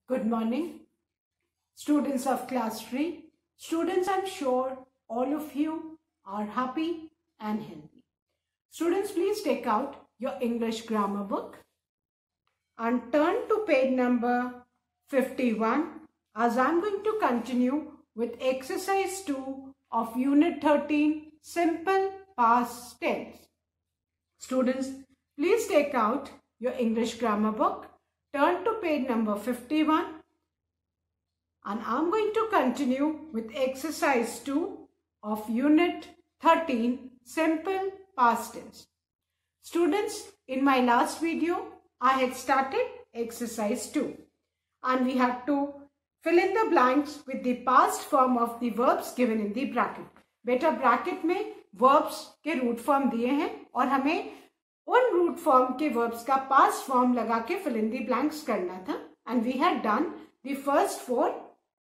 Good morning, students of class 3. Students, I'm sure all of you are happy and healthy. Students, please take out your English grammar book and turn to page number 51 as I'm going to continue with exercise 2 of unit 13, simple past tense. Students, please take out your English grammar book, turn to page number 51, and I'm going to continue with exercise 2 of unit 13, simple past tense. Students, in my last video, I had started exercise 2 and we had to fill in the blanks with the past form of the verbs given in the bracket. बेटा bracket में verbs के root form दिए हैं और हमें उन root form के verbs का past form लगा के fill in the blanks करना था, and we had done the first 4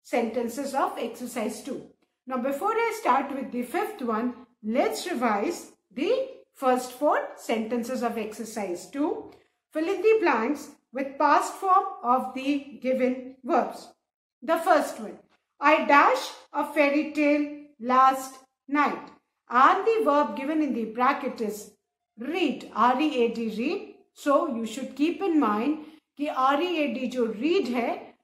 sentences of exercise 2. Now before I start with the fifth one, let's revise the first 4 sentences of exercise 2. Fill in the blanks with past form of the given verbs. The first one, I dash a fairy tale last night, and the verb given in the bracket is read, R-E-A-D, read. So you should keep in mind कि R-E-A-D जो read है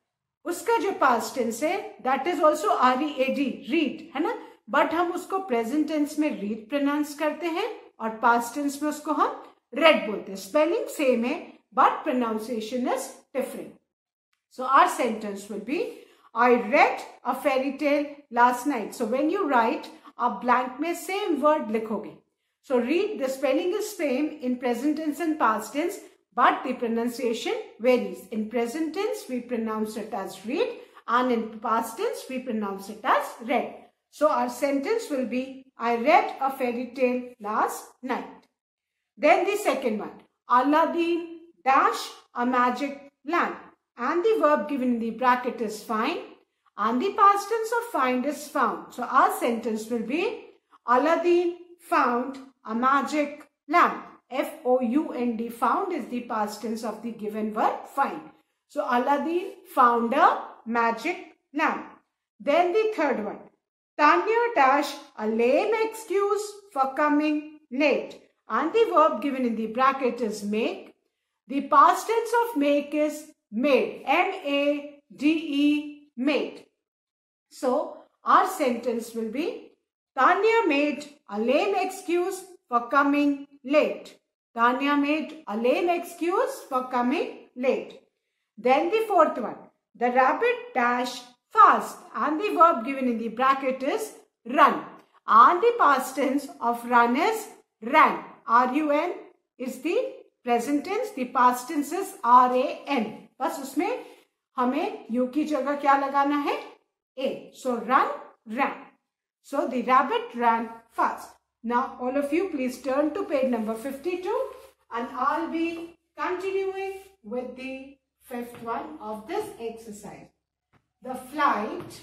उसका जो past tense है that is also R-E-A-D, read, है ना, but हम उसको present tense में read pronounce करते हैं और past tense में उसको हम read बोलते हैं. Spelling same है but pronunciation is different. So our sentence will be I read a fairy tale last night. So when you write, आप blank में same word लिखोगे. So read, the spelling is same in present tense and past tense, but the pronunciation varies. In present tense, we pronounce it as read, and in past tense, we pronounce it as read. So our sentence will be, I read a fairy tale last night. Then the second one, Aladdin dash a magic lamp, and the verb given in the bracket is find, and the past tense of find is found. So our sentence will be, Aladdin found a magic lamp. F-O-U-N-D, found is the past tense of the given verb find. So Aladdin found a magic lamp. Then the third one, Tanya dash a lame excuse for coming late, and the verb given in the bracket is make. The past tense of make is made, M-A-D-E, made. So our sentence will be, Tanya made a lame excuse for coming late. Tanya made a lame excuse for coming late. Then the fourth one, the rabbit dashed fast, and the verb given in the bracket is run, and the past tense of run is ran. R-U-N is the present tense, the past tense is R-A-N. बस उसमें हमें U की जगह क्या लगाना है? A. So run, ran. So the rabbit ran fast. Now all of you please turn to page number 52 and I'll be continuing with the fifth one of this exercise. The flight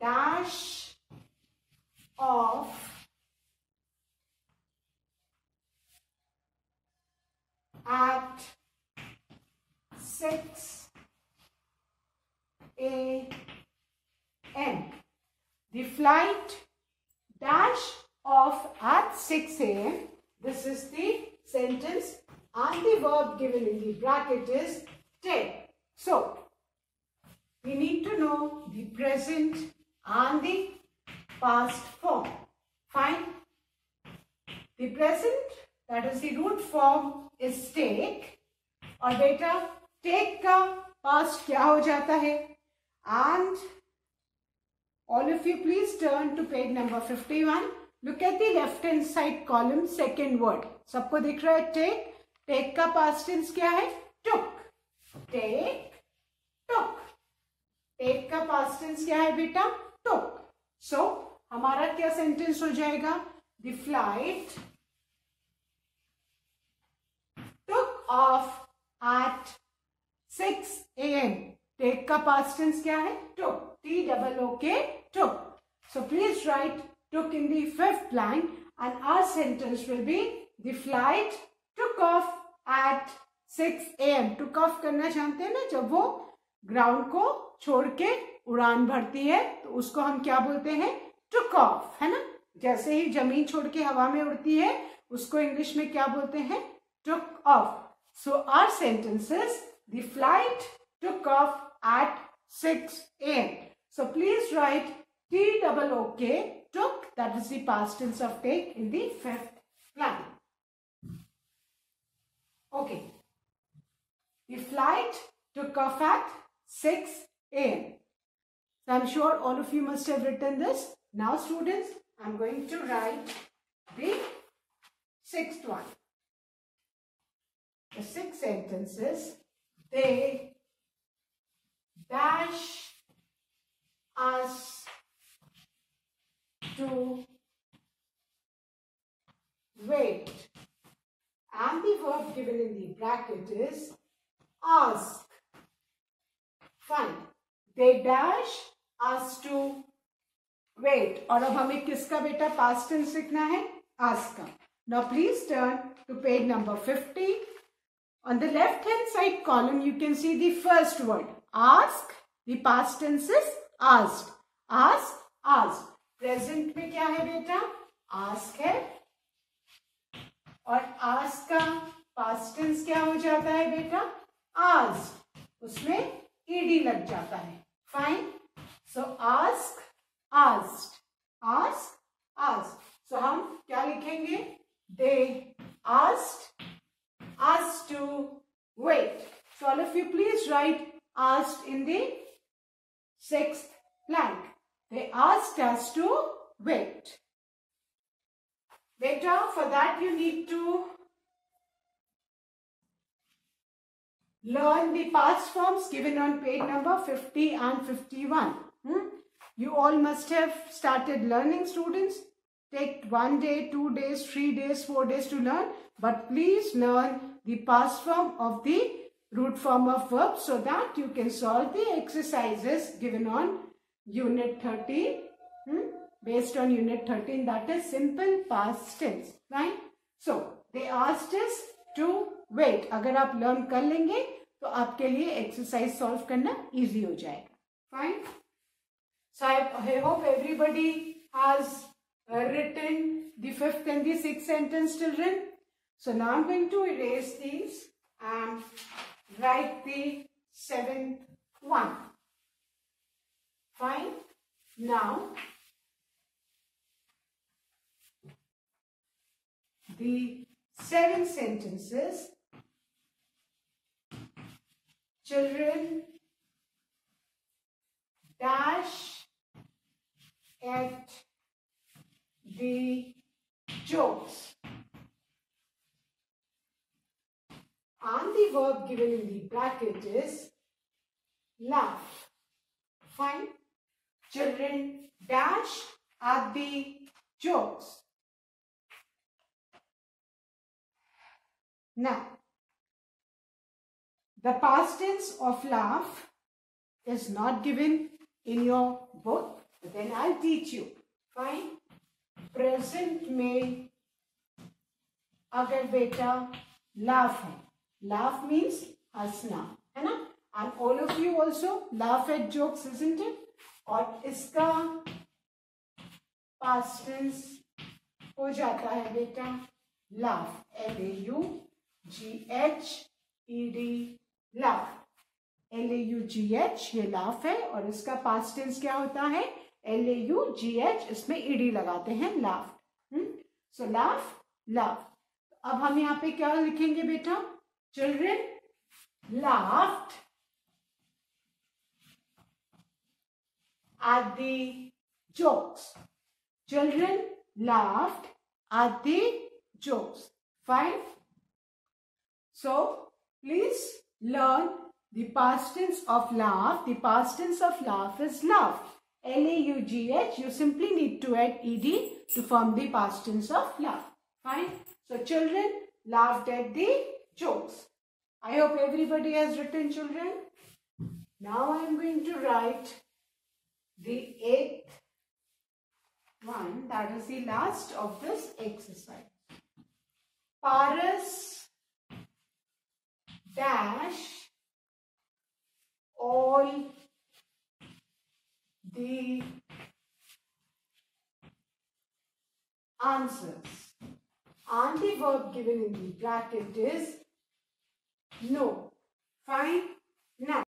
dash off at 6 a.m. The flight dash off at 6 a.m. This is the sentence and the verb given in the bracket is take. So, we need to know the present and the past form. Fine. The present, that is the root form, is take. और बेटा take का past क्या हो जाता है? And all of you please turn to page number 51. Look at the left hand side column, second word. सबको दिख रहा है take? Take का past tense क्या है? Took. Take, took. Take का past tense क्या है बेटा? Took. So हमारा क्या sentence हो जाएगा? The flight took off at 6 a.m. Take का past tense क्या है? Took. T-O-O-K, took. So please write took in the fifth line and our sentence will be the flight took off at 6 a.m. took off करना जानते हैं ना, जब वो ground को छोड़ के उड़ान भरती है तो उसको हम क्या बोलते हैं, took off, है ना। जैसे ही जमीन छोड़ के हवा में उड़ती है उसको इंग्लिश में क्या बोलते हैं, took off. So our sentences, the flight took off at 6 a.m. So please write T-O-O-K, took, that is the past tense of take in the fifth line. Okay. The flight took off at 6 a.m. So I'm sure all of you must have written this. Now students, I'm going to write the sixth one. The 6 sentences, they dash us to wait. And the verb given in the bracket is ask. Fine. They dash us to wait. और अब हमें किसका बेटा past tense लिखना है, ask का. Now please turn to page number 50. On the left hand side column you can see the first word ask. The past tense is asked. Ask, asked. Present में क्या है बेटा, ask है. और ask का past tense क्या हो जाता है बेटा, asked. उसमें ed लग जाता है. Fine. So ask, asked. Ask, asked. So हम क्या लिखेंगे, they asked us to wait. So all of you please write asked in the sixth blank. They asked us to wait. Beta, for that you need to learn the past forms given on page number 50 and 51. You all must have started learning, students. Take 1 day, 2 days, 3 days, 4 days to learn. But please learn the past form of the root form of verbs so that you can solve the exercises given on Unit 13. Based on Unit 13, that is simple past tense. Right? So, they asked us to wait. अगर आप learn कर लेंगे तो आपके लिए exercise solve करना easy हो जाएगा. Fine? So, I hope everybody has written the fifth and the sixth sentence, children. So now I'm going to erase these and write the seventh one. Fine. Now the 7 sentences. Children dash at the jokes. And the verb given in the bracket is laugh. Fine. Children dash at the jokes. Now, the past tense of laugh is not given in your book, but then I'll teach you. Fine. Present में अगर बेटा laugh है, laugh means हंसना, है ना? And all of you also laugh at jokes, isn't it? और इसका past tense हो जाता है बेटा laugh, L-A-U-G-H-E-D, laugh, L-A-U-G-H ये laugh है और इसका past tense क्या होता है? L-A-U-G-H, इसमें E-D लगाते हैं, laughed. So laugh, laugh. अब हम यहाँ पे क्या लिखेंगे बेटा? Children laughed at the jokes. Children laughed at the jokes. Fine. So please learn the past tense of laugh. The past tense of laugh is laugh. L-A-U-G-H. You simply need to add ed to form the past tense of laugh. Fine. So children laughed at the jokes. I hope everybody has written, children. Now I am going to write the 8th one. That is the last of this exercise. Paras dash all the answers. And the verb given in the bracket is no. Fine. Now,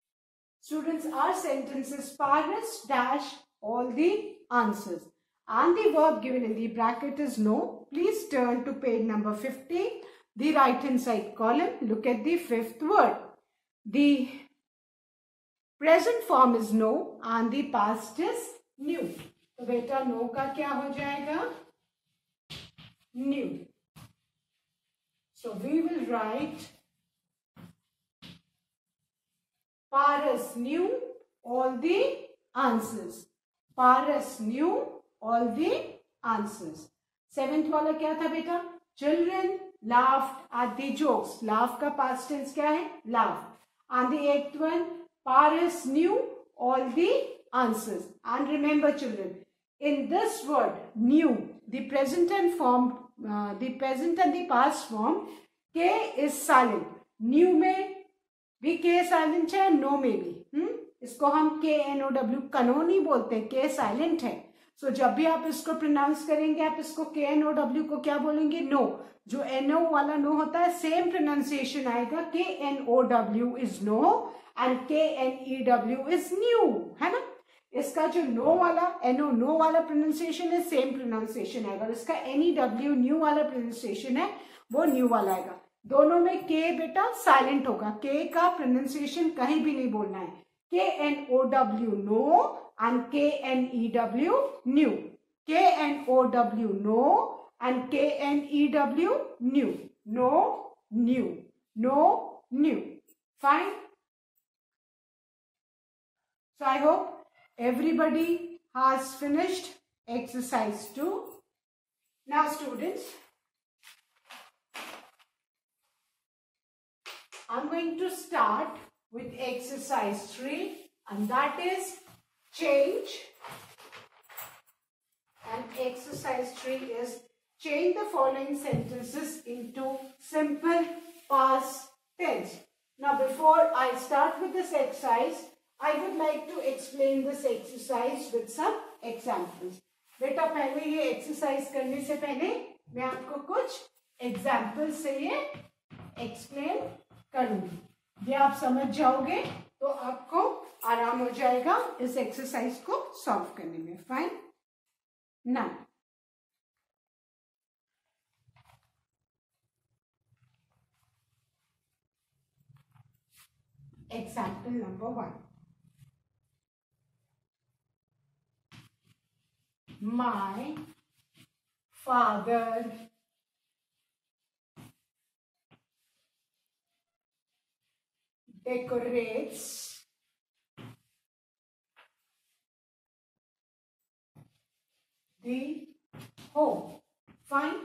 students, our sentence is Paras dash all the answers. And the verb given in the bracket is no. Please turn to page number 50, the right hand side column. Look at the fifth word. The present form is no and the past is new. तो बेटा no का क्या हो जाएगा? New. So we will write Paras knew all the answers. Paras knew all the answers. Seventh वाला क्या था बेटा? Children laughed at the jokes. Laugh का past tense क्या है? Laughed. And the eighth one, Paras knew all the answers. And remember children, in this word knew, the present and the past form, K is silent. Knew में भी K silent है, no में भी. इसको हम KNOW कनो नहीं बोलते, K silent है. So जब भी आप इसको प्रोनाउंस करेंगे, आप इसको KNOW को क्या बोलेंगे? No. जो NO वाला no होता है, सेम प्रोनाउंसिएशन आएगा. KNOW is no and KNEW is new, है ना? इसका जो नो वाला नो वाला प्रोनाउंसिएशन है, सेम प्रोनाउंसिएशन आएगा. और इसका NEW न्यू वाला प्रोनाउंसिएशन है, वो न्यू वाला आएगा. दोनों में K बेटा साइलेंट होगा. K का प्रोनाउंसिएशन कहीं भी नहीं बोलना है. KNOW know and KNEW new. KNOW no and KNEW new. No, new. No, new. Fine. So I hope everybody has finished exercise 2. Now students, I'm going to start with exercise 3, and that is change. And exercise 3 is change the following sentences into simple past tense. Now before I start with this exercise, I would like to explain this exercise with some examples. बेटा पहले ये exercise करने से पहले मैं आपको कुछ examples से ये explain करूँगी. ये आप समझ जाओगे तो आपको आराम हो जाएगा इस exercise को solve करने में. Fine. Now, example number 1. My father decorates the home. Fine.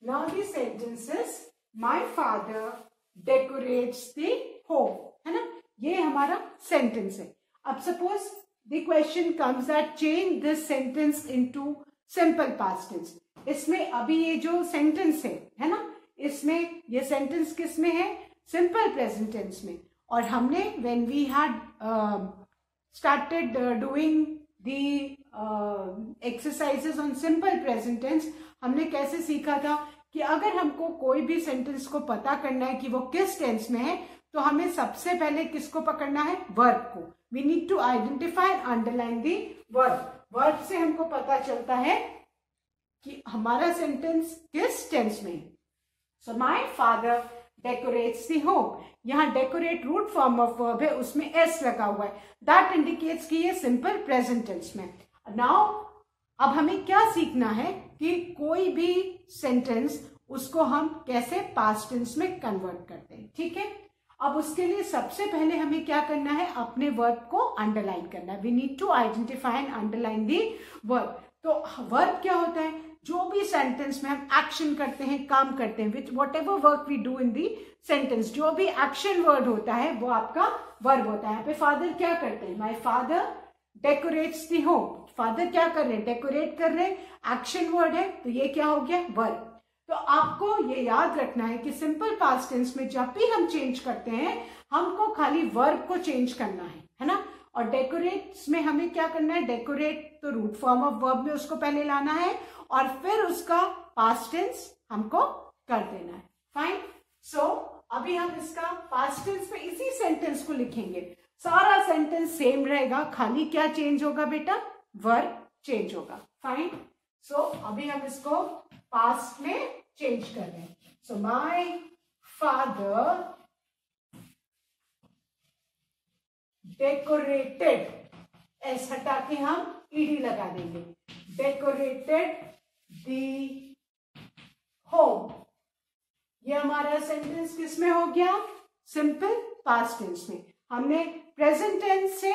Now the sentence is my father decorates the home. है ना? ये हमारा sentence है. अब suppose the question comes that change this sentence into simple past tense. इसमें अभी ये जो sentence है ना, इसमें ये sentence किस में है? Simple present tense में. और हमने when we had started doing the exercises on simple present tense, हमने कैसे सीखा था कि अगर हमको कोई भी सेंटेंस को पता करना है कि वो किस टेंस में है, तो हमें सबसे पहले किसको पकड़ना है? वर्ब को. We need to identify and underline the verb. Verb से हमको पता चलता है कि हमारा सेंटेंस किस टेंस में है. So my father decorates the home. यहाँ decorate root form of verb है, उसमें एस लगा हुआ है. दैट इंडिकेट्स कि ये सिंपल प्रेजेंट टेंस में. नाउ अब हमें क्या सीखना है कि कोई भी सेंटेंस उसको हम कैसे पास्ट टेंस में कन्वर्ट करते हैं. ठीक है. अब उसके लिए सबसे पहले हमें क्या करना है? अपने वर्ब को अंडरलाइन करना है. We need to identify and underline the verb. तो वर्ब क्या होता है? जो भी सेंटेंस में हम एक्शन करते हैं, काम करते हैं, which whatever work we do in the sentence, जो भी एक्शन वर्ड होता है वो आपका वर्ब होता है. यहाँ पे फादर क्या करते हैं? My father decorates the home. Father क्या कर रहे हैं? डेकोरेट कर रहे हैं. एक्शन वर्ड है तो ये क्या हो गया? वर्ब. तो आपको ये याद रखना है कि सिंपल पास्ट टेंस में जब भी हम चेंज करते हैं हमको खाली वर्ब को चेंज करना है ना। और डेकोरेट्स में हमें क्या करना है, डेकोरेट तो रूट फॉर्म ऑफ वर्ब में उसको पहले लाना है और फिर उसका पास्ट टेंस हमको कर देना है। फाइन। सो अभी हम इसका पास्ट टेंस में इसी सेंटेंस को लिखेंगे। सारा सेंटेंस सेम रहेगा, खाली क्या चेंज होगा बेटा, वर्ब चेंज होगा। फाइन। सो अभी हम इसको पास्ट में चेंज कर रहे हैं। सो माय फादर डेकोरेटेड, एस हटा के हम ईडी लगा देंगे, डेकोरेटेड दी होम। ये हमारा सेंटेंस किस में हो गया, सिंपल पास्ट टेंस में। हमने प्रेजेंट टेंस से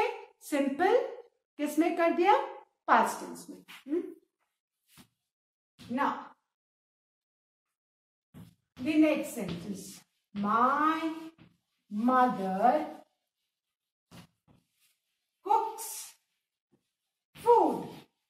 सिंपल किस में कर दिया, पास्ट टेंस में। Now the next sentence, my mother कुक्स food,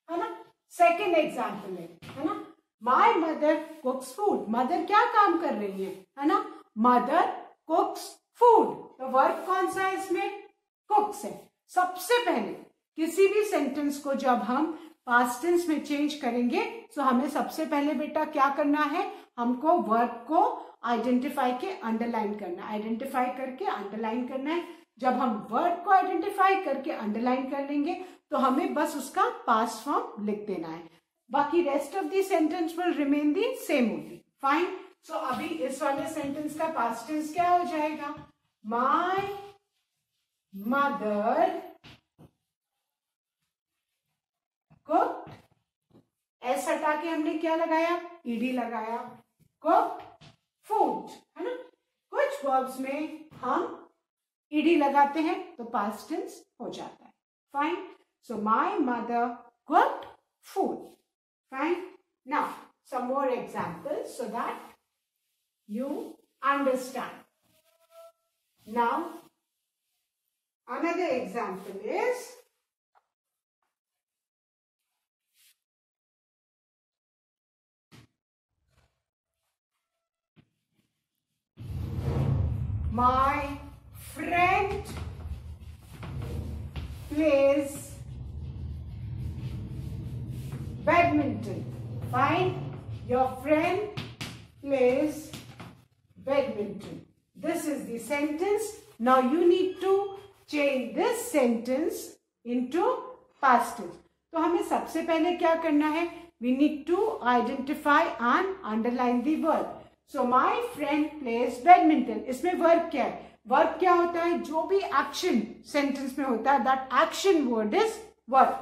है ना। सेकेंड एग्जाम्पल है ना, माय मदर कुक्स फूड। मदर क्या काम कर रही है ना, मदर कुक्स फूड। तो वर्ब कौन सा है इसमें, कुक्स है। सबसे पहले किसी भी सेंटेंस को जब हम पास्ट टेंस में चेंज करेंगे तो हमें सबसे पहले बेटा क्या करना है, हमको वर्ब को आइडेंटिफाई के अंडरलाइन करना, आइडेंटिफाई करके अंडरलाइन करना है। जब हम वर्ब को आइडेंटिफाई करके अंडरलाइन कर लेंगे तो हमें बस उसका पास्ट फॉर्म लिख देना है, बाकी rest of the sentence will remain the same only. Fine. So अभी इस वाले सेंटेंस का पास्ट टेंस क्या हो जाएगा, माय मदर कुक्ड, एस हटा के हमने क्या लगाया, ईडी लगाया, कुक्ड फूड, है ना। कुछ वर्ब्स में हम ईडी लगाते हैं तो पास्ट टेंस हो जाता है। Fine. So my mother cooked food. Fine. Now, some more examples so that you understand. Now, another example is my friend plays badminton. Fine. Your friend plays badminton. This is the sentence. Now you need to change this sentence into past tense. तो हमें सबसे पहले क्या करना है, we need to identify and underline the verb. So my friend plays badminton. इसमें verb क्या है, verb क्या होता है, जो भी action sentence में होता है that action word is verb.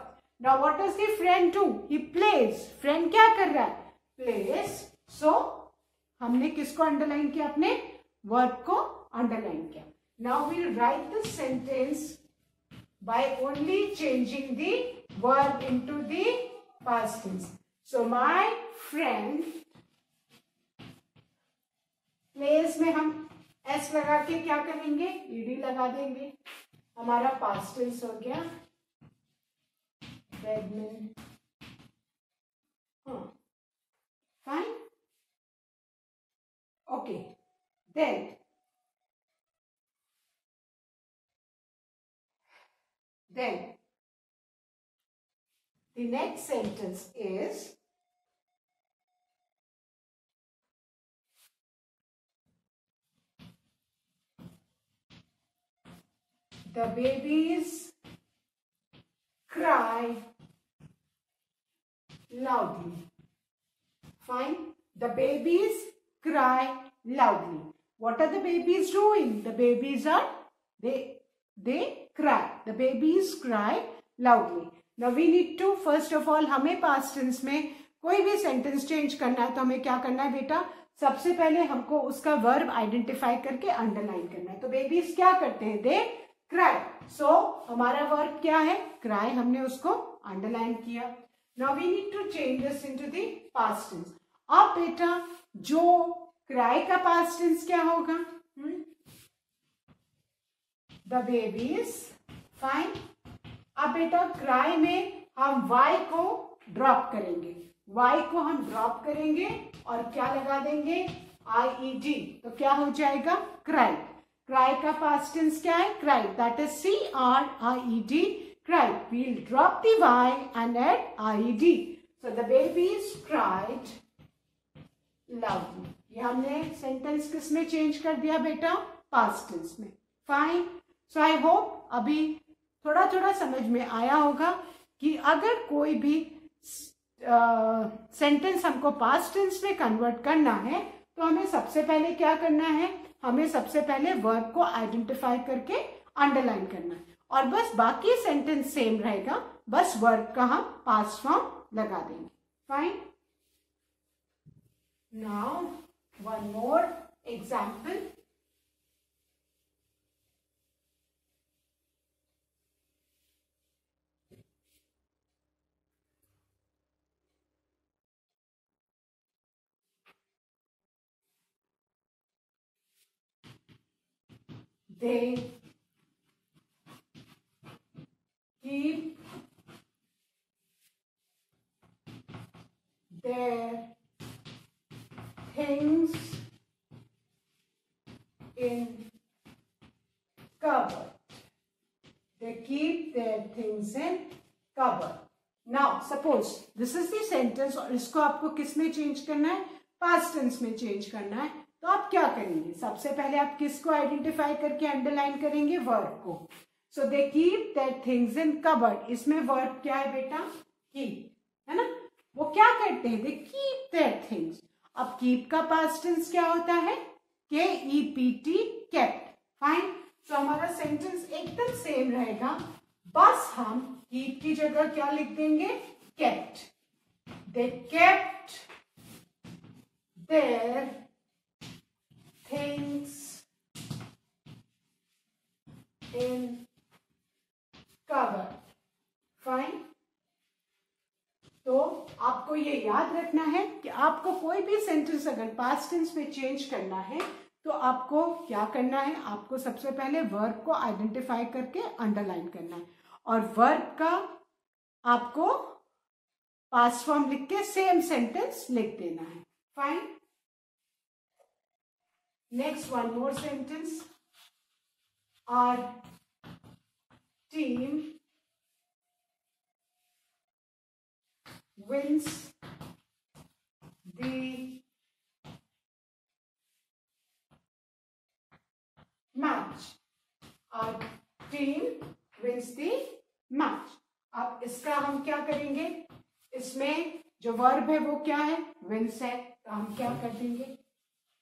Now what does the friend do? He plays. Friend क्या कर रहा है, plays. So हमने किसको अंडरलाइन किया, अपने वर्ब को अंडरलाइन किया। Now we'll write the sentence by only changing the verb into the past tense. So my friend plays में हम s लगा के क्या करेंगे, ed लगा देंगे, हमारा पास्ट टेंस हो गया badminton. Fine. Okay. Then the next sentence is the babies cry loudly. Fine. The babies cry loudly. What are the babies doing? The babies are, they cry. The babies cry loudly. Now we need to, first of all, हमें past tense में कोई भी sentence change करना है तो हमें क्या करना है बेटा, सबसे पहले हमको उसका verb identify करके underline करना है। तो babies क्या करते हैं, they cry. So हमारा verb क्या है, cry, हमने उसको underline किया। Now we need to change this into the past tense. अब बेटा जो cry का past tense क्या होगा, the babies. Fine. अब बेटा cry में हम y को ड्रॉप करेंगे, y को हम ड्रॉप करेंगे और क्या लगा देंगे, IED, तो क्या हो जाएगा, क्राई। क्राई का पास्ट टेंस क्या है, cry, that is CRIED, cried. We'll drop the y and add IED. So the babies cried loudly. ये हमने सेंटेंस किस में चेंज कर दिया बेटा, पास्ट टेंस में। फाइन। सो आई होप अभी थोड़ा थोड़ा समझ में आया होगा कि अगर कोई भी सेंटेंस हमको पास्ट टेंस में कन्वर्ट करना है तो हमें सबसे पहले क्या करना है, हमें सबसे पहले वर्ब को आइडेंटिफाई करके अंडरलाइन करना है और बस बाकी सेंटेंस सेम रहेगा, बस वर्ब का हम पास्ट फॉर्म लगा देंगे। Fine. Now one more example. They keep their things in cupboard. They keep their things in cupboard. Now suppose this is the sentence और इसको आपको किस में चेंज करना है, पास्ट टेंस में चेंज करना है। तो आप क्या करेंगे, सबसे पहले आप किसको आइडेंटिफाई करके अंडरलाइन करेंगे, वर्ब को। So they keep their things in cupboard, इसमें वर्ब क्या है बेटा, कीप, है ना। वो क्या करते हैं, दे कीप देयर थिंग्स। अब कीप का पास्ट टेंस क्या होता है, KEPT, केप्ट। फाइन। तो हमारा सेंटेंस एकदम सेम रहेगा, बस हम कीप की जगह क्या लिख देंगे, kept. They kept their things in cupboard. Fine. तो आपको ये याद रखना है कि आपको कोई भी सेंटेंस अगर पास्ट टेंस में चेंज करना है तो आपको क्या करना है, आपको सबसे पहले वर्ब को आइडेंटिफाई करके अंडरलाइन करना है और वर्ब का आपको पास्ट फॉर्म लिख के सेम सेंटेंस लिख देना है। Fine. Next, one more sentence. Our team wins the match. Our team wins the match. अब इसका हम क्या करेंगे, इसमें जो वर्ब है वो क्या है, wins है, तो हम क्या कर देंगे,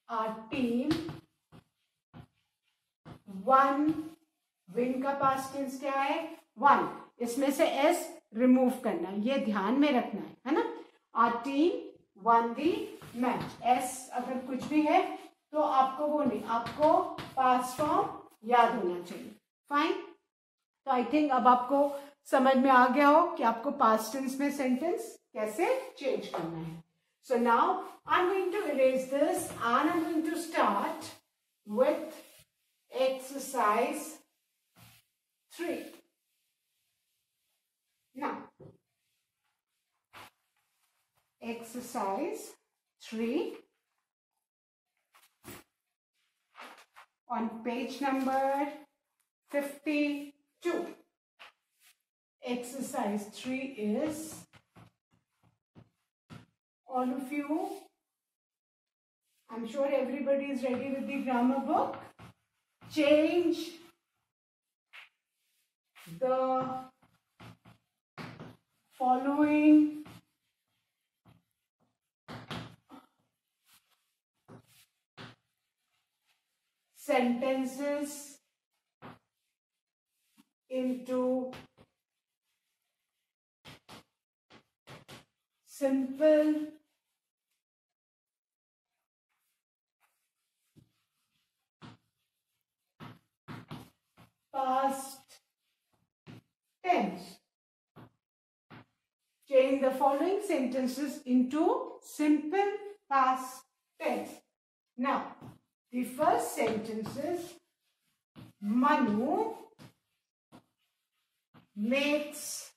Our team won, win का पास्ट टेंस क्या है, won, इसमें से s रिमूव करना है, ये ध्यान में रखना है ना। Our team won the match, s अगर कुछ भी है तो आपको वो नहीं, आपको पास्ट फॉर्म याद होना चाहिए। फाइन। तो आई थिंक अब आपको समझ में आ गया हो कि आपको पास्ट टेंस में सेंटेंस कैसे चेंज करना है। So now I'm going to erase this and I'm going to start with exercise 3. Now, exercise 3 on page number 52. Exercise 3 is, all of you, I'm sure everybody is ready with the grammar book. Change the following sentences into simple past tense. Change the following sentences into simple past tense. Now, the first sentence is Manu makes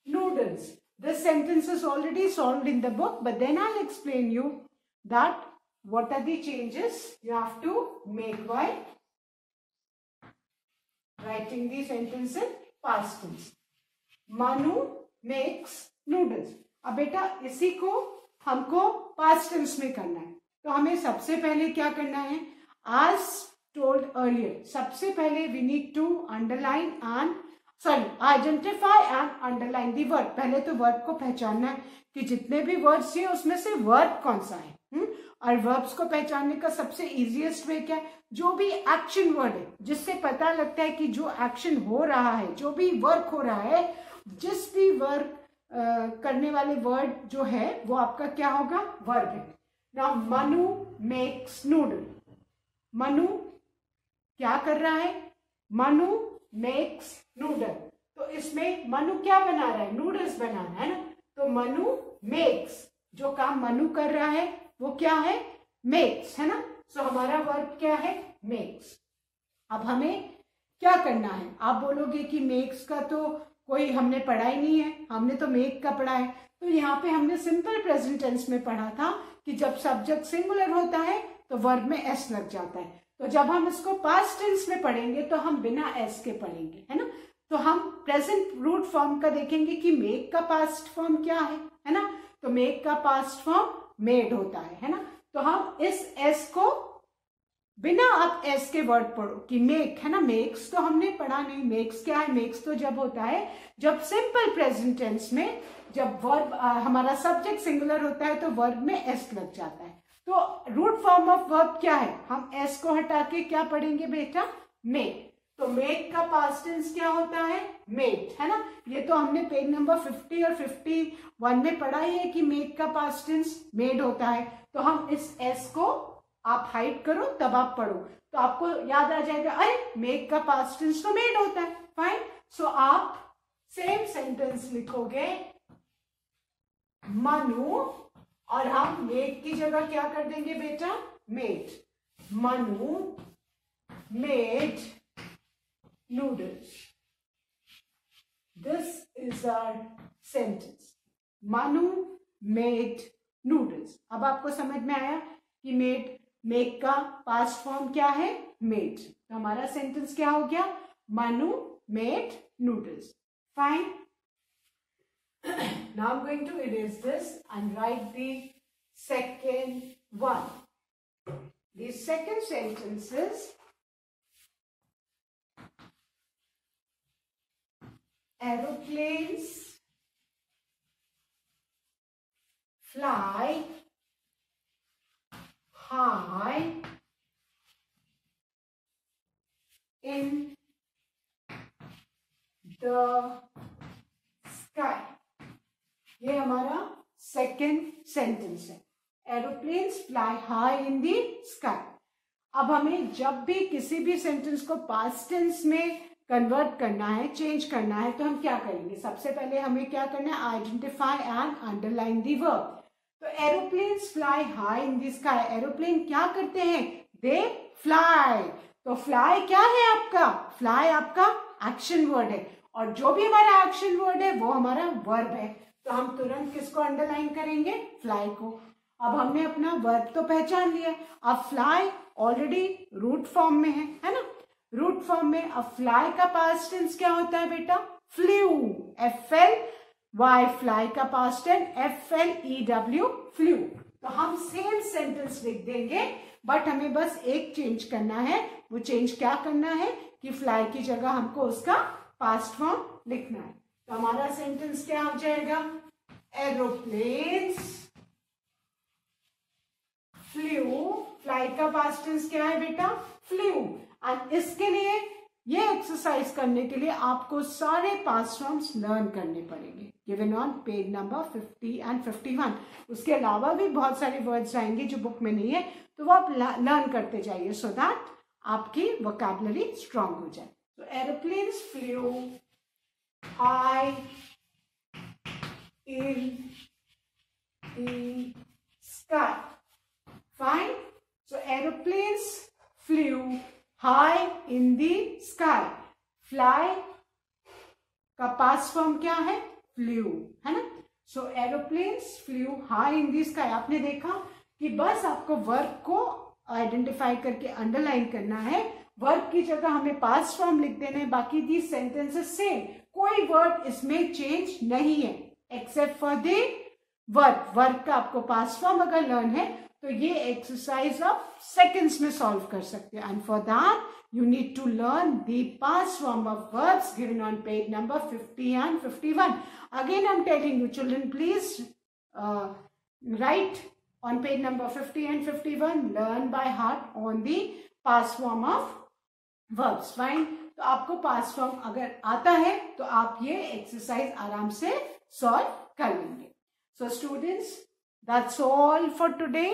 noodles. This sentence is already solved in the book, but then I'll explain you that what are the changes you have to make while writing the sentence in past tense. Manu makes noodles. अब बेटा इसी को हमको past tense में करना है, तो हमें सबसे पहले क्या करना है? As told earlier, सबसे पहले we need to identify and underline the word. पहले तो वर्ब को पहचानना है कि जितने भी वर्ड्स हैं उसमें से वर्ब कौन सा है। और वर्ब्स को पहचानने का सबसे इजीएस्ट वे क्या है? जो भी एक्शन वर्ड है, जिससे पता लगता है कि जो एक्शन हो रहा है, जो भी वर्क हो रहा है, जिस भी वर्क करने वाले वर्ड जो है वो आपका क्या होगा? वर्ब है। Now Manu makes noodle. Manu क्या कर रहा है? Manu makes noodle. तो इसमें मनु क्या बना रहा है? नूडल्स बना रहा है ना। तो मनु मेक्स, जो काम मनु कर रहा है वो क्या है? मेक्स, है ना। सो हमारा वर्ब क्या है? मेक्स। अब हमें क्या करना है? आप बोलोगे कि मेक्स का तो कोई हमने पढ़ा ही नहीं है, हमने तो मेक का पढ़ा है। तो यहाँ पे हमने सिंपल प्रेजेंट टेंस में पढ़ा था कि जब सब्जेक्ट सिंगुलर होता है तो वर्ब में एस लग जाता है। तो जब हम इसको पास्ट टेंस में पढ़ेंगे तो हम बिना एस के पढ़ेंगे, है ना। तो हम प्रेजेंट रूट फॉर्म का देखेंगे कि मेक का पास्ट फॉर्म क्या है ना। तो मेक का पास्ट फॉर्म मेड होता है ना। तो हम इस एस को बिना आप एस के वर्ड पढ़ो कि मेक, है ना। मेक्स तो हमने पढ़ा नहीं। मेक्स क्या है? मेक्स तो जब होता है जब सिंपल प्रेजेंट टेंस में जब वर्ब हमारा सब्जेक्ट सिंगुलर होता है तो वर्ब में एस लग जाता है। तो रूट फॉर्म ऑफ वर्ब क्या है? हम एस को हटा के क्या पढ़ेंगे बेटा? मेक। तो मेक का पास्ट टेंस क्या होता है? मेड, है ना। ये तो हमने पेज नंबर 50 और 51 में पढ़ा ही है कि मेक का पास्ट टेंस मेड होता है। तो हम इस एस को आप हाइड करो तब आप पढ़ो, तो आपको याद आ जाएगा, अरे मेक का पास्ट टेंस तो मेड होता है। फाइन। सो आप सेम सेंटेंस लिखोगे मनु, और हम मेड की जगह क्या कर देंगे बेटा? Made. Manu made noodles. This is our sentence. Manu made noodles. अब आपको समझ में आया कि मेक का पास्ट फॉर्म क्या है? मेड। तो हमारा सेंटेंस क्या हो गया? Manu made noodles. Fine. Now I'm going to erase this and write the second one. The second sentence is aeroplanes fly high in the sky. ये हमारा सेकेंड सेंटेंस है। Aeroplanes fly high in the sky. अब हमें जब भी किसी भी sentence को पास्ट टेंस में कन्वर्ट करना है, चेंज करना है, तो हम क्या करेंगे? सबसे पहले हमें क्या करना है? Identify and underline the verb. तो aeroplanes fly high in the sky. Aeroplane क्या करते हैं? They fly. तो फ्लाई क्या है आपका? फ्लाई आपका एक्शन वर्ड है, और जो भी हमारा एक्शन वर्ड है वो हमारा वर्ब है। तो हम तुरंत किसको अंडरलाइन करेंगे? फ्लाई को। अब हमने अपना वर्ब तो पहचान लिया। अब फ्लाई ऑलरेडी रूट फॉर्म में है ना। रूट फॉर्म में अब फ्लाई का पास्ट टेंस क्या होता है बेटा? फ्लू। FLY फ्लाई का पास्ट टेंस FLEW फ्लू। तो हम सेम सेंटेंस लिख देंगे, बट हमें बस एक चेंज करना है। वो चेंज क्या करना है कि फ्लाई की जगह हमको उसका पास्ट फॉर्म लिखना है। तो हमारा सेंटेंस क्या हो जाएगा? Aeroplanes flu. फ्लाई का पास्ट टेंस क्या है बेटा? फ्लू। और इसके लिए ये एक्सरसाइज करने के लिए आपको सारे पास्ट फॉर्म्स लर्न करने पड़ेंगे, given on page number 50 and 51। उसके अलावा भी बहुत सारे वर्ड्स आएंगे जो बुक में नहीं है, तो वो आप लर्न करते जाइए सो दैट आपकी वोकैबुलरी स्ट्रांग हो जाए। तो aeroplanes flu high in the sky. Fine. So aeroplanes flew high in the sky. Fly का पास्ट फॉर्म क्या है? Flew, है ना। So aeroplanes flew high in the sky. आपने देखा कि बस आपको वर्ब को आइडेंटिफाई करके अंडरलाइन करना है, वर्ब की जगह हमें पास्ट फॉर्म लिख देना है, बाकी दी सेंटेंसेस सेम, कोई वर्ड इसमें चेंज नहीं है except for the verb. Verb का आपको पास्ट फॉर्म अगर लर्न है तो ये एक्सरसाइज आप सेकेंड्स में सॉल्व कर सकते हैं। And for that you need to learn the past form of verbs given on page number 50 and 51. Again, I'm telling you, children, please write on page number 50 and 51, learn by heart on the past form of verbs. Fine. तो आपको past form अगर आता है तो आप ये exercise आराम से solve कर लेंगे. So students, that's all for today.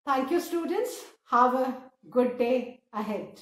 Thank you, students. Have a good day ahead.